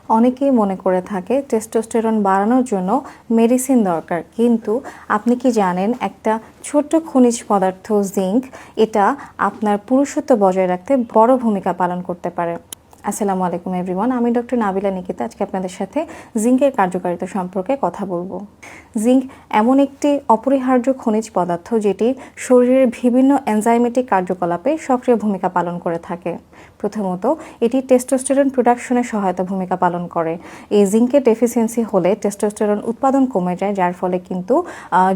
অনেকেই মনে করে থাকে টেস্টোস্টেরন বাড়ানোর জন্য মেডিসিন দরকার, কিন্তু আপনি কি জানেন একটা ছোট্ট খনিজ পদার্থ জিঙ্ক এটা আপনার পুরুষত্ব বজায় রাখতে বড় ভূমিকা পালন করতে পারে। আসসালামু আলাইকুম এভরিওয়ান, আমি ডক্টর নাবিলা নিকিতা আজকে আপনাদের সাথে জিঙ্কের কার্যকারিতা সম্পর্কে কথা বলবো। জিঙ্ক এমন একটি অপরিহার্য খনিজ পদার্থ যেটি শরীরের বিভিন্ন এনজাইমেটিক কার্যকলাপে সক্রিয় ভূমিকা পালন করে থাকে। প্রথমত, এটি টেস্টোস্টেরন প্রোডাকশনে সহায়তা ভূমিকা পালন করে। এই জিঙ্কের ডেফিসিয়েন্সি হলে টেস্টোস্টেরন উৎপাদন কমে যায়, যার ফলে কিন্তু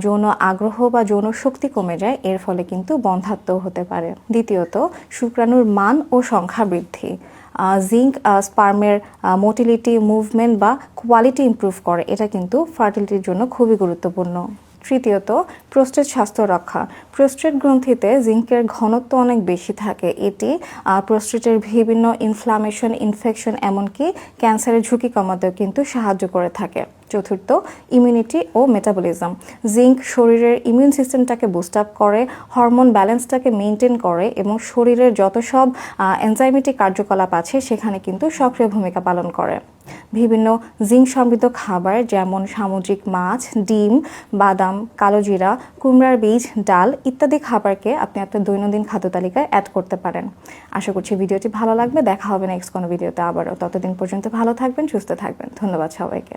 যৌন আগ্রহ বা যৌন শক্তি কমে যায়, এর ফলে কিন্তু বন্ধ্যাত্বও হতে পারে। দ্বিতীয়ত, শুক্রাণুর মান ও সংখ্যা বৃদ্ধি। জিঙ্ক স্পার্মের মোটিলিটি, মুভমেন্ট বা কোয়ালিটি ইমপ্রুভ করে, এটা কিন্তু ফার্টিলিটির জন্য খুবই গুরুত্বপূর্ণ। তৃতীয়ত, প্রোস্টেট স্বাস্থ্য রক্ষা। প্রোস্টেট গ্রন্থিতে জিঙ্কের ঘনত্ব অনেক বেশি থাকে, এটি প্রোস্টেটের বিভিন্ন ইনফ্লামেশন, ইনফেকশন, এমনকি ক্যান্সারের ঝুঁকি কমাতেও কিন্তু সাহায্য করে থাকে। চতুর্থ, ইমিউনিটি ও মেটাবলিজম। জিঙ্ক শরীরের ইমিউন সিস্টেমটাকে বুস্ট আপ করে, হরমোন ব্যালেন্সটাকে মেনটেন করে এবং শরীরের যত সব এনজাইমেটিক কার্যকলাপ আছে সেখানে কিন্তু সক্রিয় ভূমিকা পালন করে। বিভিন্ন জিঙ্ক সমৃদ্ধ খাবার যেমন সামুদ্রিক মাছ, ডিম, বাদাম, কালোজিরা, কুমড়ার বীজ, ডাল ইত্যাদি খাবারকে আপনি আপনার দৈনন্দিন খাদ্য তালিকায় অ্যাড করতে পারেন। আশা করছি ভিডিওটি ভালো লাগবে। দেখা হবে নেক্সট কোনো ভিডিওতে আবারও। ততদিন পর্যন্ত ভালো থাকবেন, সুস্থ থাকবেন। ধন্যবাদ সবাইকে।